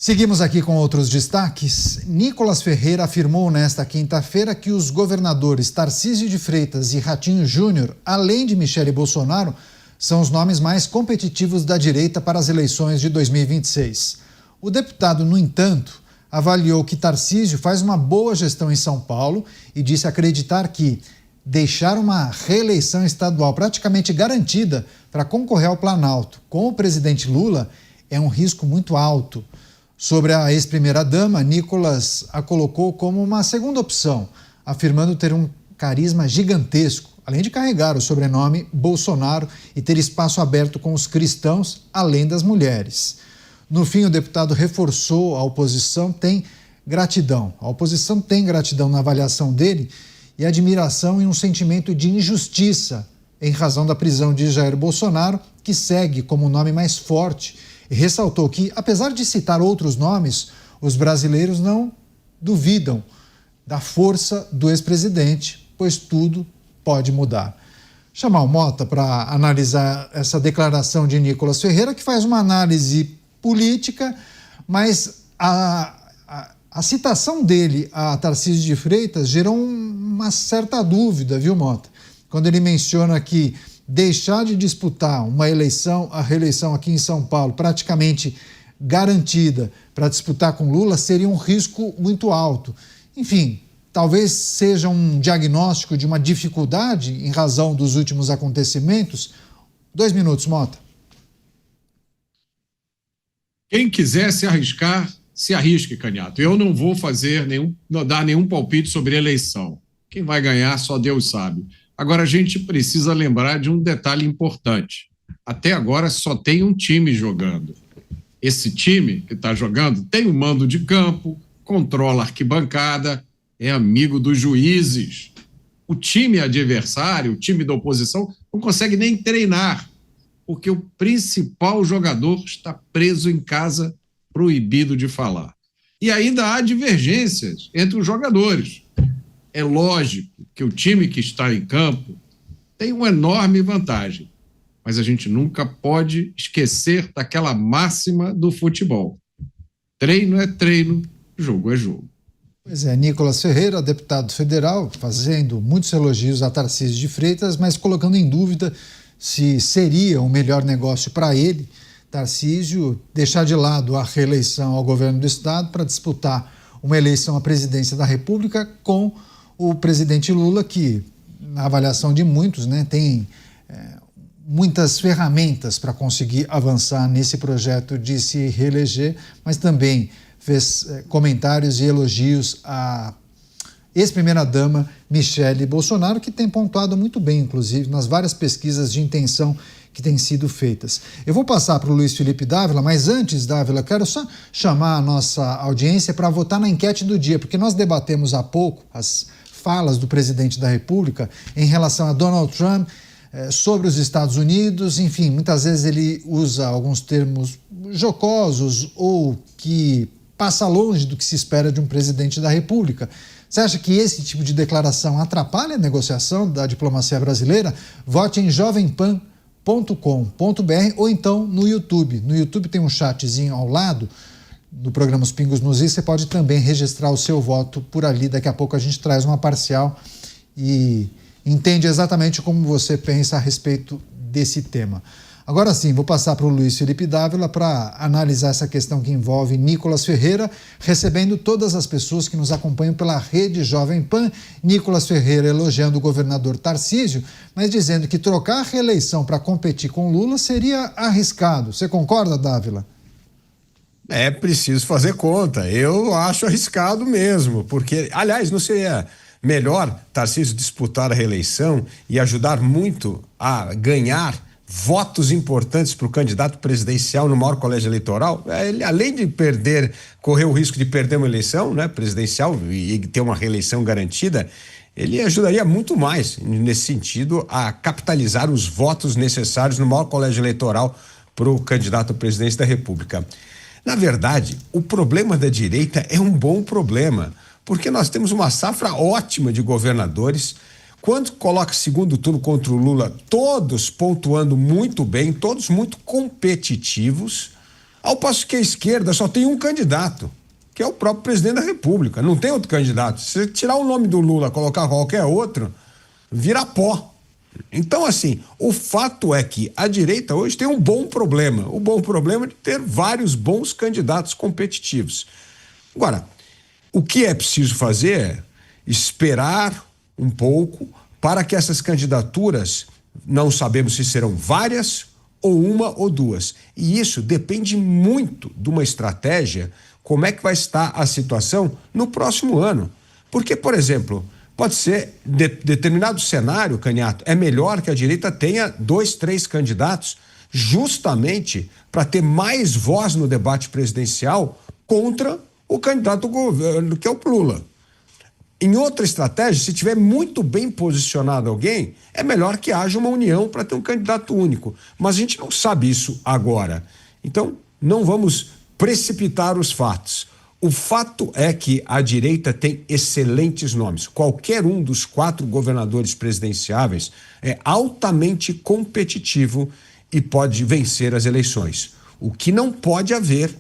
Seguimos aqui com outros destaques. Nicolas Ferreira afirmou nesta quinta-feira que os governadores Tarcísio de Freitas e Ratinho Júnior, além de Michele Bolsonaro, são os nomes mais competitivos da direita para as eleições de 2026. O deputado, no entanto, avaliou que Tarcísio faz uma boa gestão em São Paulo e disse acreditar que deixar uma reeleição estadual praticamente garantida para concorrer ao Planalto com o presidente Lula é um risco muito alto. Sobre a ex-primeira-dama, Nicolas a colocou como uma segunda opção, afirmando ter um carisma gigantesco, além de carregar o sobrenome Bolsonaro e ter espaço aberto com os cristãos, além das mulheres. No fim, o deputado reforçou a oposição tem gratidão. A oposição tem gratidão na avaliação dele e admiração e um sentimento de injustiça em razão da prisão de Jair Bolsonaro, que segue como o nome mais forte. E ressaltou que, apesar de citar outros nomes, os brasileiros não duvidam da força do ex-presidente, pois tudo pode mudar. Chamar o Mota para analisar essa declaração de Nicolas Ferreira, que faz uma análise política, mas a citação dele a Tarcísio de Freitas gerou uma certa dúvida, viu, Mota? Quando ele menciona que deixar de disputar uma eleição, a reeleição aqui em São Paulo, praticamente garantida para disputar com Lula, seria um risco muito alto. Enfim, talvez seja um diagnóstico de uma dificuldade em razão dos últimos acontecimentos. 2 minutos, Mota. Quem quiser se arriscar, se arrisque, Canhato. Eu não vou dar nenhum palpite sobre a eleição. Quem vai ganhar, só Deus sabe. Agora, a gente precisa lembrar de um detalhe importante. Até agora, só tem um time jogando. Esse time que está jogando tem um mando de campo, controla a arquibancada, é amigo dos juízes. O time adversário, o time da oposição, não consegue nem treinar, porque o principal jogador está preso em casa, proibido de falar. E ainda há divergências entre os jogadores. É lógico que o time que está em campo tem uma enorme vantagem, mas a gente nunca pode esquecer daquela máxima do futebol. Treino é treino, jogo é jogo. Pois é, Nicolas Ferreira, deputado federal, fazendo muitos elogios a Tarcísio de Freitas, mas colocando em dúvida se seria o melhor negócio para ele, Tarcísio, deixar de lado a reeleição ao governo do estado para disputar uma eleição à presidência da República com o presidente Lula, que, na avaliação de muitos, tem muitas ferramentas para conseguir avançar nesse projeto de se reeleger, mas também fez comentários e elogios à ex-primeira-dama Michele Bolsonaro, que tem pontuado muito bem, inclusive, nas várias pesquisas de intenção que têm sido feitas. Eu vou passar para o Luiz Felipe Dávila, mas antes, Dávila, quero só chamar a nossa audiência para votar na enquete do dia, porque nós debatemos há pouco as falas do presidente da República em relação a Donald Trump, sobre os Estados Unidos. Enfim, muitas vezes ele usa alguns termos jocosos ou que passa longe do que se espera de um presidente da República. Você acha que esse tipo de declaração atrapalha a negociação da diplomacia brasileira? Vote em jovempan.com.br ou então no YouTube. No YouTube tem um chatzinho ao lado do programa Os Pingos nos Is. Você pode também registrar o seu voto por ali. Daqui a pouco a gente traz uma parcial e entende exatamente como você pensa a respeito desse tema. Agora sim, vou passar para o Luiz Felipe Dávila para analisar essa questão que envolve Nicolas Ferreira, recebendo todas as pessoas que nos acompanham pela rede Jovem Pan. Nicolas Ferreira elogiando o governador Tarcísio, mas dizendo que trocar a reeleição para competir com Lula seria arriscado. Você concorda, Dávila? É preciso fazer conta. Eu acho arriscado mesmo, porque, aliás, não seria melhor Tarcísio disputar a reeleição e ajudar muito a ganhar votos importantes para o candidato presidencial no maior colégio eleitoral? Ele, além de correr o risco de perder uma eleição, presidencial e ter uma reeleição garantida, ele ajudaria muito mais nesse sentido a capitalizar os votos necessários no maior colégio eleitoral para o candidato à presidência da República. Na verdade, o problema da direita é um bom problema, porque nós temos uma safra ótima de governadores. Quando coloca segundo turno contra o Lula, todos pontuando muito bem, todos muito competitivos. Ao passo que a esquerda só tem um candidato, que é o próprio presidente da República. Não tem outro candidato. Se você tirar o nome do Lula, colocar qualquer outro, vira pó. Então, assim, o fato é que a direita hoje tem um bom problema. O bom problema é de ter vários bons candidatos competitivos. Agora, o que é preciso fazer é esperar um pouco para que essas candidaturas, não sabemos se serão várias ou uma ou duas. E isso depende muito de uma estratégia, como é que vai estar a situação no próximo ano. Porque, por exemplo, pode ser, determinado cenário, Canhato, é melhor que a direita tenha 2, 3 candidatos, justamente para ter mais voz no debate presidencial contra o candidato do governo, que é o Lula. Em outra estratégia, se tiver muito bem posicionado alguém, é melhor que haja uma união para ter um candidato único. Mas a gente não sabe isso agora. Então, não vamos precipitar os fatos. O fato é que a direita tem excelentes nomes. Qualquer um dos 4 governadores presidenciáveis é altamente competitivo e pode vencer as eleições. O que não pode haver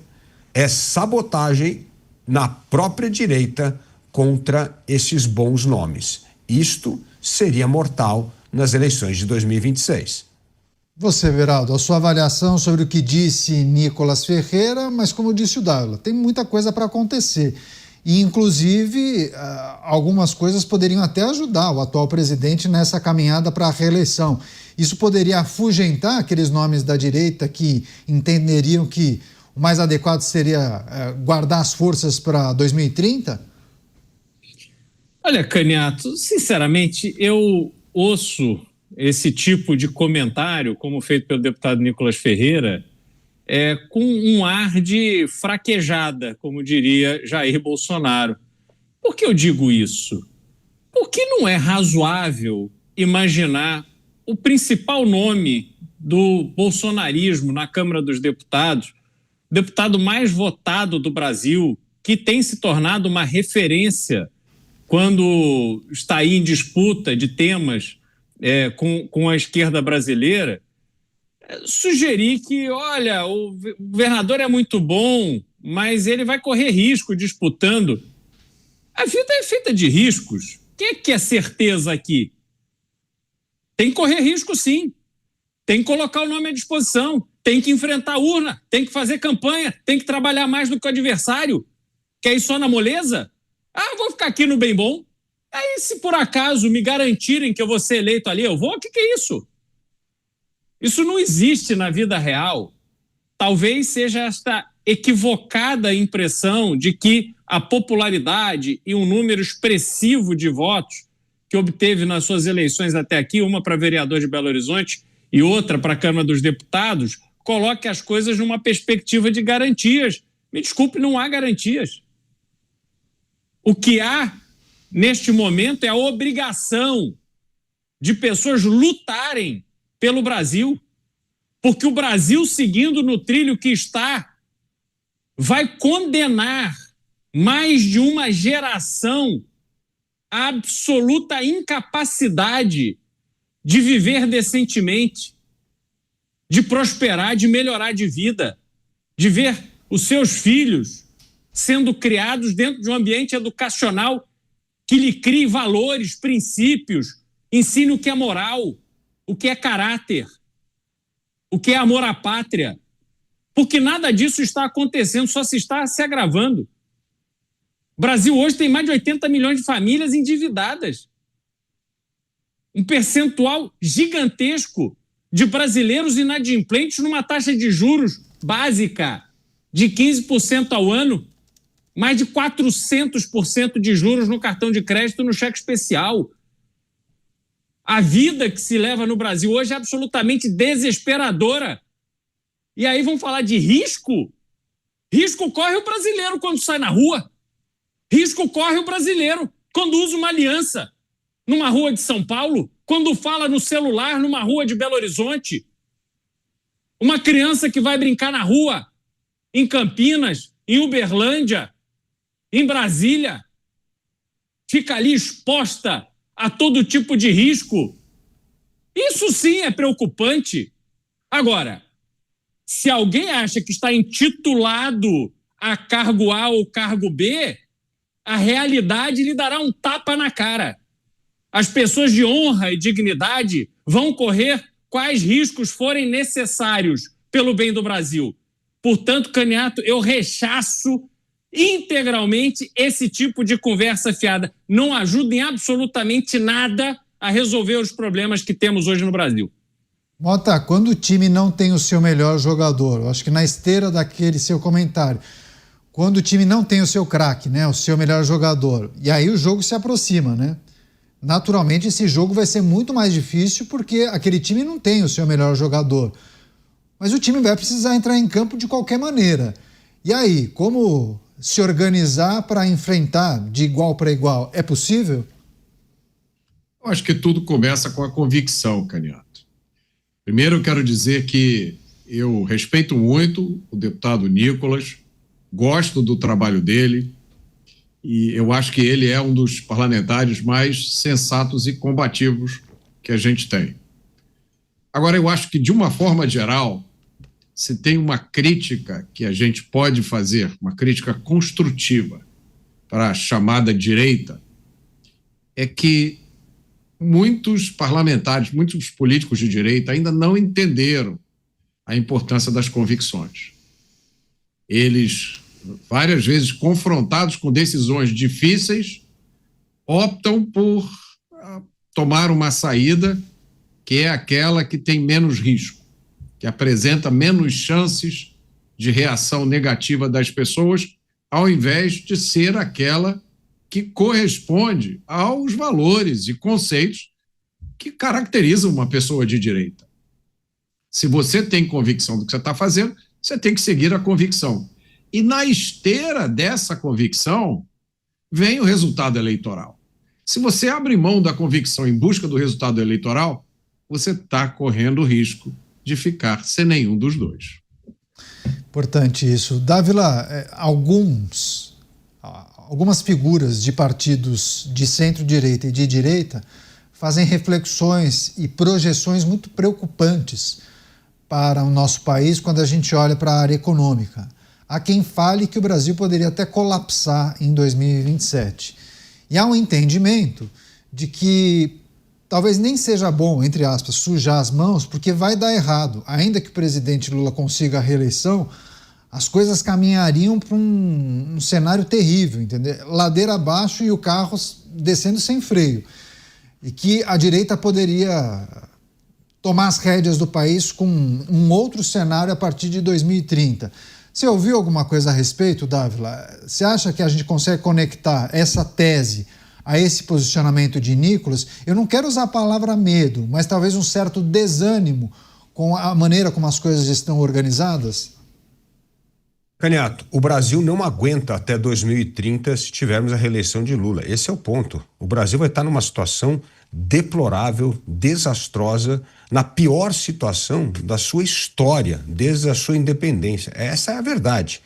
é sabotagem na própria direita contra esses bons nomes. Isto seria mortal nas eleições de 2026. Você, Everaldo, a sua avaliação sobre o que disse Nicolas Ferreira, mas como disse o Dávila, tem muita coisa para acontecer. E, inclusive, algumas coisas poderiam até ajudar o atual presidente nessa caminhada para a reeleição. Isso poderia afugentar aqueles nomes da direita que entenderiam que o mais adequado seria guardar as forças para 2030? Olha, Canhato, sinceramente, eu ouço esse tipo de comentário, como feito pelo deputado Nicolas Ferreira, com um ar de fraquejada, como diria Jair Bolsonaro. Por que eu digo isso? Porque não é razoável imaginar o principal nome do bolsonarismo na Câmara dos Deputados, o deputado mais votado do Brasil, que tem se tornado uma referência quando está aí em disputa de temas com a esquerda brasileira, sugerir que, olha, o governador é muito bom, mas ele vai correr risco disputando. A vida é feita de riscos. Quem é que quer certeza aqui? Tem que correr risco, sim. Tem que colocar o nome à disposição. Tem que enfrentar a urna. Tem que fazer campanha. Tem que trabalhar mais do que o adversário. Quer ir só na moleza? Vou ficar aqui no bem bom. Aí, se por acaso me garantirem que eu vou ser eleito ali, eu vou? O que é isso? Isso não existe na vida real. Talvez seja esta equivocada impressão de que a popularidade e um número expressivo de votos que obteve nas suas eleições até aqui, uma para vereador de Belo Horizonte e outra para a Câmara dos Deputados, coloque as coisas numa perspectiva de garantias. Me desculpe, não há garantias. O que há, neste momento, é a obrigação de pessoas lutarem pelo Brasil, porque o Brasil, seguindo no trilho que está, vai condenar mais de uma geração à absoluta incapacidade de viver decentemente, de prosperar, de melhorar de vida, de ver os seus filhos sendo criados dentro de um ambiente educacional que lhe crie valores, princípios, ensine o que é moral, o que é caráter, o que é amor à pátria. Porque nada disso está acontecendo, só se está se agravando. O Brasil hoje tem mais de 80 milhões de famílias endividadas. Um percentual gigantesco de brasileiros inadimplentes numa taxa de juros básica de 15% ao ano, mais de 400% de juros no cartão de crédito e no cheque especial. A vida que se leva no Brasil hoje é absolutamente desesperadora. E aí vão falar de risco? Risco corre o brasileiro quando sai na rua. Risco corre o brasileiro quando usa uma aliança numa rua de São Paulo, quando fala no celular numa rua de Belo Horizonte. Uma criança que vai brincar na rua, em Campinas, em Uberlândia, em Brasília, fica ali exposta a todo tipo de risco. Isso sim é preocupante. Agora, Se alguém acha que está intitulado a cargo A ou cargo B, a realidade lhe dará um tapa na cara. As pessoas de honra e dignidade vão correr quais riscos forem necessários pelo bem do Brasil. Portanto, Caniato, eu rechaço integralmente esse tipo de conversa fiada. Não ajuda em absolutamente nada a resolver os problemas que temos hoje no Brasil. Mota, quando o time não tem o seu melhor jogador, eu acho que na esteira daquele seu comentário, quando o time não tem o seu craque, né, o seu melhor jogador, e aí o jogo se aproxima, né? Naturalmente esse jogo vai ser muito mais difícil porque aquele time não tem o seu melhor jogador. Mas o time vai precisar entrar em campo de qualquer maneira. E aí, como se organizar para enfrentar de igual para igual? É possível? Eu acho que tudo começa com a convicção, Caniato. Primeiro eu quero dizer que eu respeito muito o deputado Nicolas, gosto do trabalho dele e eu acho que ele é um dos parlamentares mais sensatos e combativos que a gente tem. Agora, eu acho que, de uma forma geral, se tem uma crítica que a gente pode fazer, uma crítica construtiva para a chamada direita, é que muitos parlamentares, muitos políticos de direita ainda não entenderam a importância das convicções. Eles, várias vezes confrontados com decisões difíceis, optam por tomar uma saída que é aquela que tem menos risco, que apresenta menos chances de reação negativa das pessoas, ao invés de ser aquela que corresponde aos valores e conceitos que caracterizam uma pessoa de direita. Se você tem convicção do que você está fazendo, você tem que seguir a convicção. E na esteira dessa convicção vem o resultado eleitoral. Se você abre mão da convicção em busca do resultado eleitoral, você está correndo o risco de ficar sem nenhum dos dois. Importante isso. Dávila, algumas figuras de partidos de centro-direita e de direita fazem reflexões e projeções muito preocupantes para o nosso país quando a gente olha para a área econômica. Há quem fale que o Brasil poderia até colapsar em 2027. E há um entendimento de que talvez nem seja bom, entre aspas, sujar as mãos, porque vai dar errado. Ainda que o presidente Lula consiga a reeleição, as coisas caminhariam para um cenário terrível, entendeu? Ladeira abaixo e o carro descendo sem freio. E que a direita poderia tomar as rédeas do país com um outro cenário a partir de 2030. Você ouviu alguma coisa a respeito, Dávila? Você acha que a gente consegue conectar essa tese a esse posicionamento de Nicolas? Eu não quero usar a palavra medo, mas talvez um certo desânimo com a maneira como as coisas estão organizadas? Caniato, o Brasil não aguenta até 2030 se tivermos a reeleição de Lula. Esse é o ponto. O Brasil vai estar numa situação deplorável, desastrosa, na pior situação da sua história, desde a sua independência. Essa é a verdade.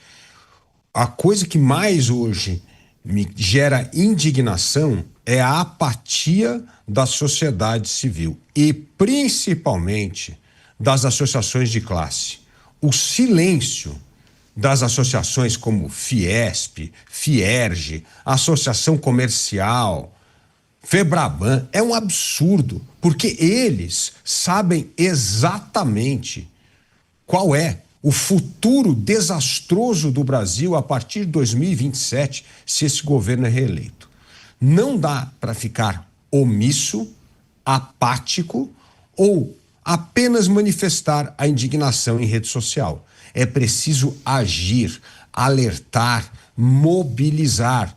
A coisa que mais hoje me gera indignação é a apatia da sociedade civil e principalmente das associações de classe. O silêncio das associações como Fiesp, Fierge, Associação Comercial, Febraban, é um absurdo, porque eles sabem exatamente qual é o futuro desastroso do Brasil a partir de 2027, se esse governo é reeleito. Não dá para ficar omisso, apático ou apenas manifestar a indignação em rede social. É preciso agir, alertar, mobilizar.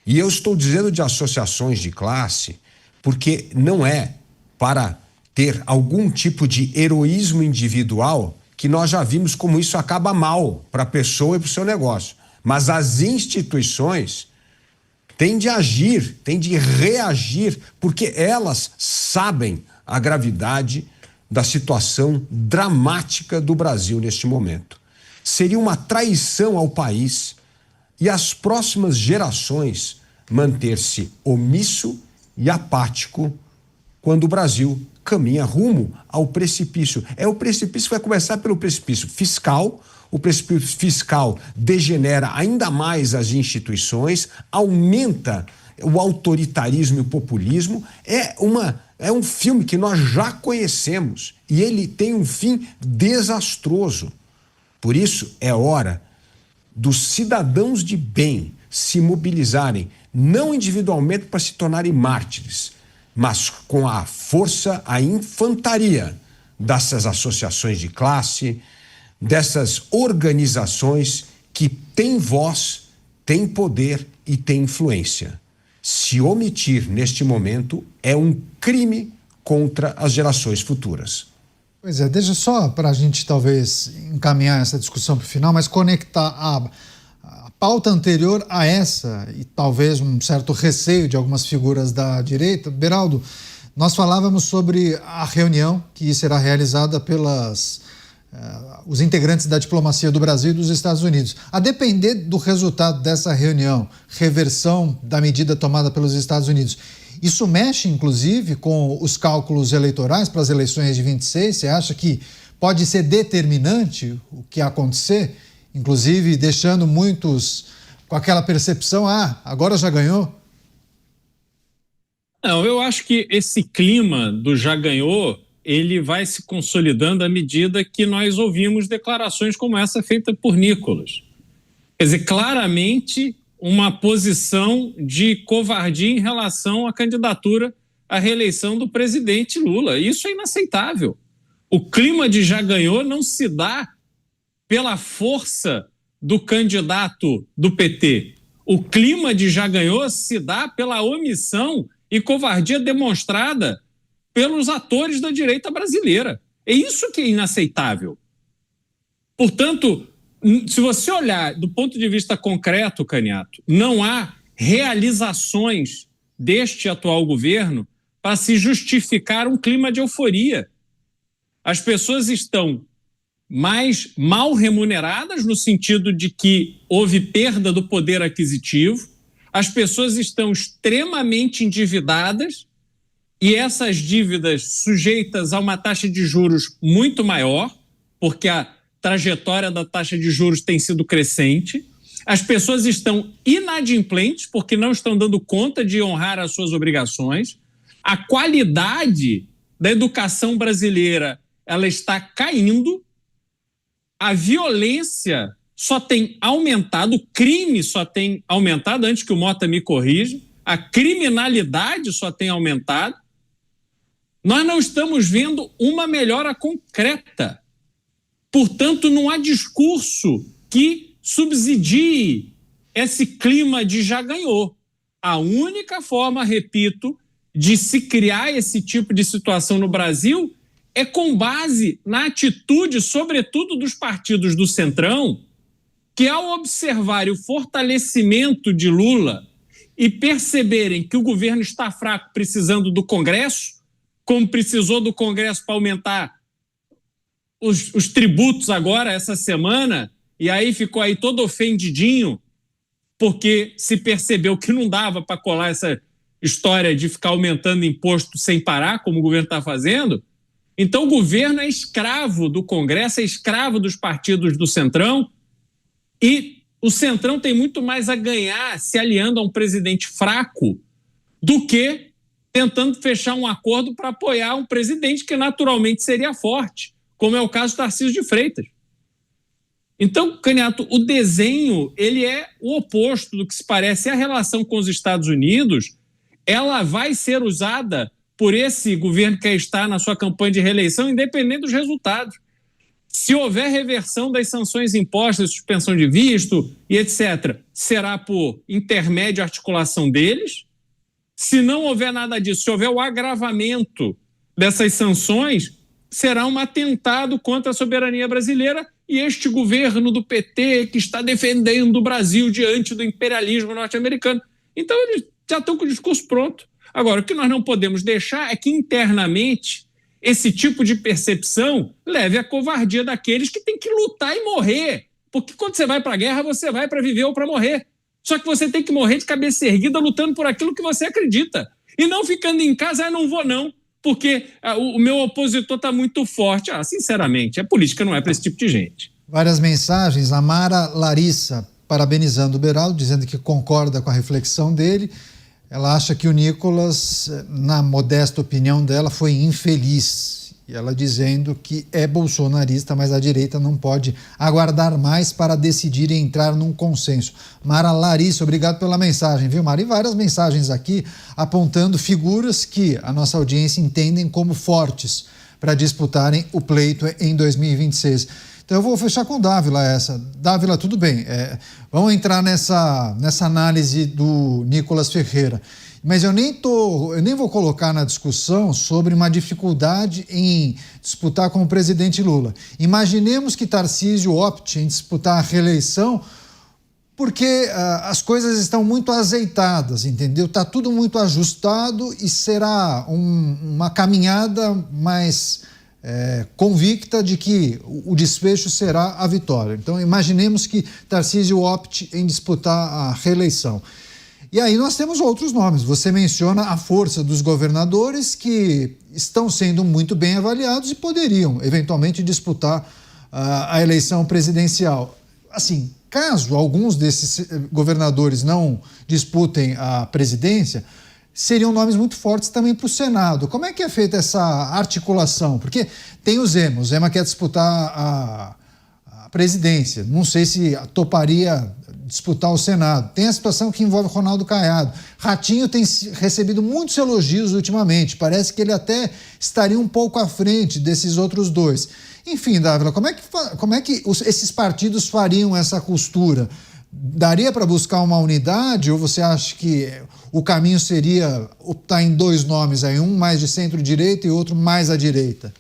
E eu estou dizendo de associações de classe porque não é para ter algum tipo de heroísmo individual, que nós já vimos como isso acaba mal para a pessoa e para o seu negócio. Mas as instituições têm de agir, têm de reagir, porque elas sabem a gravidade da situação dramática do Brasil neste momento. Seria uma traição ao país e às próximas gerações manter-se omisso e apático quando o Brasil caminha rumo ao precipício. É o precipício que vai começar pelo precipício fiscal. O precipício fiscal degenera ainda mais as instituições, aumenta o autoritarismo e o populismo. É um filme que nós já conhecemos e ele tem um fim desastroso. Por isso, é hora dos cidadãos de bem se mobilizarem, não individualmente para se tornarem mártires, mas com a força, a infantaria dessas associações de classe, dessas organizações que têm voz, têm poder e têm influência. Se omitir neste momento é um crime contra as gerações futuras. Pois é, deixa só para a gente talvez encaminhar essa discussão para o final, mas conectar a pauta anterior a essa e talvez um certo receio de algumas figuras da direita. Beraldo, nós falávamos sobre a reunião que será realizada pelos integrantes da diplomacia do Brasil e dos Estados Unidos. A depender do resultado dessa reunião, reversão da medida tomada pelos Estados Unidos, isso mexe, inclusive, com os cálculos eleitorais para as eleições de 26? Você acha que pode ser determinante o que acontecer? Inclusive, deixando muitos com aquela percepção, agora já ganhou? Não, eu acho que esse clima do já ganhou, ele vai se consolidando à medida que nós ouvimos declarações como essa feita por Nicolas. Quer dizer, claramente uma posição de covardia em relação à candidatura à reeleição do presidente Lula. Isso é inaceitável. O clima de já ganhou não se dá pela força do candidato do PT. O clima de já ganhou se dá pela omissão e covardia demonstrada pelos atores da direita brasileira. É isso que é inaceitável. Portanto, se você olhar do ponto de vista concreto, Caniato, não há realizações deste atual governo para se justificar um clima de euforia. As pessoas estão mais mal remuneradas, no sentido de que houve perda do poder aquisitivo, as pessoas estão extremamente endividadas e essas dívidas sujeitas a uma taxa de juros muito maior, porque a trajetória da taxa de juros tem sido crescente. As pessoas estão inadimplentes porque não estão dando conta de honrar as suas obrigações. A qualidade da educação brasileira, ela está caindo. A violência só tem aumentado, o crime só tem aumentado, antes que o Mota me corrija, a criminalidade só tem aumentado. Nós não estamos vendo uma melhora concreta. Portanto, não há discurso que subsidie esse clima de já ganhou. A única forma, repito, de se criar esse tipo de situação no Brasil é com base na atitude, sobretudo dos partidos do Centrão, que ao observarem o fortalecimento de Lula e perceberem que o governo está fraco precisando do Congresso, como precisou do Congresso para aumentar os tributos agora, essa semana, e aí ficou aí todo ofendidinho, porque se percebeu que não dava para colar essa história de ficar aumentando imposto sem parar, como o governo está fazendo. Então o governo é escravo do Congresso, é escravo dos partidos do Centrão, e o Centrão tem muito mais a ganhar se aliando a um presidente fraco do que tentando fechar um acordo para apoiar um presidente que naturalmente seria forte, como é o caso do Tarcísio de Freitas. Então, Caniato, o desenho ele é o oposto do que se parece. A relação com os Estados Unidos, ela vai ser usada por esse governo que está na sua campanha de reeleição, independente dos resultados. Se houver reversão das sanções impostas, suspensão de visto e etc., será por intermédio e articulação deles. Se não houver nada disso, se houver o agravamento dessas sanções, será um atentado contra a soberania brasileira e este governo do PT que está defendendo o Brasil diante do imperialismo norte-americano. Então, eles já estão com o discurso pronto. Agora, o que nós não podemos deixar é que internamente esse tipo de percepção leve à covardia daqueles que têm que lutar e morrer. Porque quando você vai para a guerra, você vai para viver ou para morrer. Só que você tem que morrer de cabeça erguida lutando por aquilo que você acredita. E não ficando em casa, não vou não. porque o meu opositor está muito forte. Sinceramente, a política não é para esse tipo de gente. Várias mensagens. A Mara Larissa parabenizando o Beraldo, dizendo que concorda com a reflexão dele. Ela acha que o Nicolas, na modesta opinião dela, foi infeliz. E ela dizendo que é bolsonarista, mas a direita não pode aguardar mais para decidir e entrar num consenso. Mara Larissa, obrigado pela mensagem, viu, Mara? E várias mensagens aqui apontando figuras que a nossa audiência entendem como fortes para disputarem o pleito em 2026. Então eu vou fechar com Dávila essa. Dávila, tudo bem, vamos entrar nessa análise do Nicolas Ferreira. Mas eu nem vou colocar na discussão sobre uma dificuldade em disputar com o presidente Lula. Imaginemos que Tarcísio opte em disputar a reeleição porque as coisas estão muito azeitadas, entendeu? Está tudo muito ajustado e será uma caminhada mais convicta de que o desfecho será a vitória. Então imaginemos que Tarcísio opte em disputar a reeleição. E aí nós temos outros nomes. Você menciona a força dos governadores que estão sendo muito bem avaliados e poderiam, eventualmente, disputar a eleição presidencial. Assim, caso alguns desses governadores não disputem a presidência, seriam nomes muito fortes também para o Senado. Como é que é feita essa articulação? Porque tem o Zema quer disputar a presidência. Não sei se toparia disputar o Senado. Tem a situação que envolve Ronaldo Caiado. Ratinho tem recebido muitos elogios ultimamente. Parece que ele até estaria um pouco à frente desses outros dois. Enfim, Dávila, como é que esses partidos fariam essa costura? Daria para buscar uma unidade ou você acha que o caminho seria optar em dois nomes aí, um mais de centro-direita e outro mais à direita?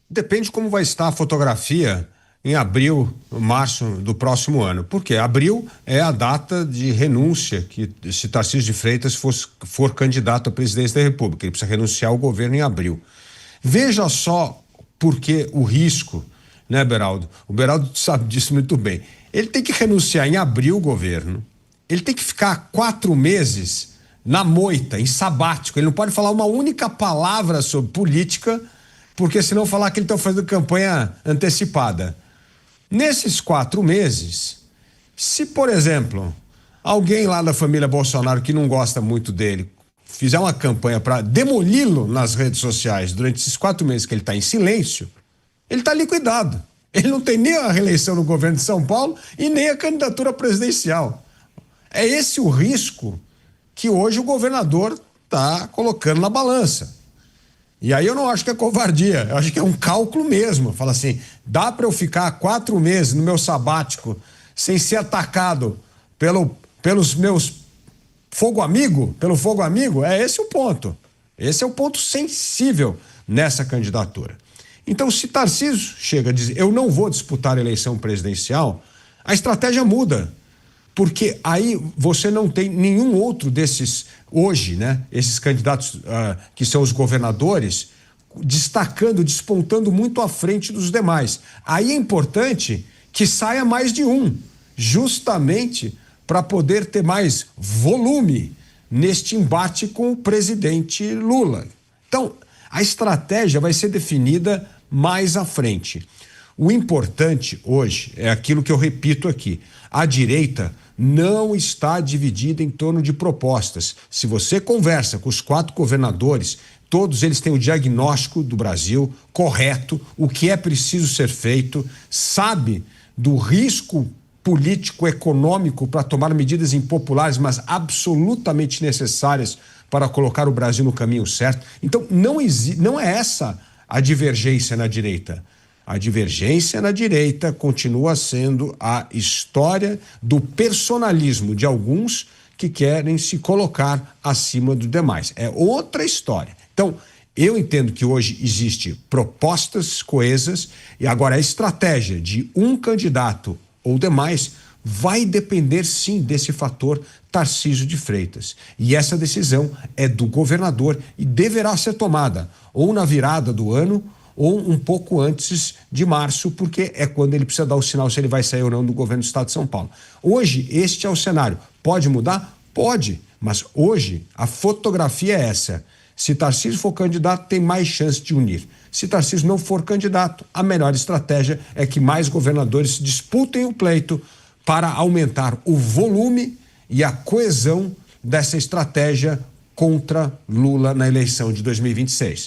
Depende como vai estar a fotografia em abril, março do próximo ano. Porque abril é a data de renúncia que, se Tarcísio de Freitas for candidato à presidência da República, ele precisa renunciar ao governo em abril. Veja só porque o risco, né, Beraldo? O Beraldo sabe disso muito bem. Ele tem que renunciar em abril o governo, ele tem que ficar 4 meses na moita, em sabático, ele não pode falar uma única palavra sobre política, porque senão falar que ele está fazendo campanha antecipada. Nesses 4 meses, se, por exemplo, alguém lá da família Bolsonaro que não gosta muito dele fizer uma campanha para demoli-lo nas redes sociais durante esses 4 meses que ele está em silêncio, ele está liquidado. Ele não tem nem a reeleição no governo de São Paulo e nem a candidatura presidencial. É esse o risco que hoje o governador está colocando na balança. E aí eu não acho que é covardia, eu acho que é um cálculo mesmo. Fala assim, dá para eu ficar 4 meses no meu sabático sem ser atacado pelos meus pelo fogo amigo? É esse o ponto. Esse é o ponto sensível nessa candidatura. Então, se Tarcísio chega a dizer, eu não vou disputar a eleição presidencial, a estratégia muda. Porque aí você não tem nenhum outro desses, hoje, né? Esses candidatos que são os governadores, destacando, despontando muito à frente dos demais. Aí é importante que saia mais de um, justamente para poder ter mais volume neste embate com o presidente Lula. Então, a estratégia vai ser definida mais à frente. O importante hoje é aquilo que eu repito aqui. A direita não está dividida em torno de propostas. Se você conversa com os 4 governadores, todos eles têm o diagnóstico do Brasil correto, o que é preciso ser feito, sabe do risco político, econômico para tomar medidas impopulares, mas absolutamente necessárias para colocar o Brasil no caminho certo. Então, não é essa a divergência na direita. A divergência na direita continua sendo a história do personalismo de alguns que querem se colocar acima dos demais. É outra história. Então, eu entendo que hoje existe propostas coesas e agora a estratégia de um candidato ou demais vai depender sim desse fator Tarcísio de Freitas. E essa decisão é do governador e deverá ser tomada ou na virada do ano ou um pouco antes de março, porque é quando ele precisa dar o sinal se ele vai sair ou não do governo do estado de São Paulo. Hoje, este é o cenário. Pode mudar? Pode, mas hoje a fotografia é essa. Se Tarcísio for candidato, tem mais chance de unir. Se Tarcísio não for candidato, a melhor estratégia é que mais governadores disputem o pleito para aumentar o volume e a coesão dessa estratégia contra Lula na eleição de 2026.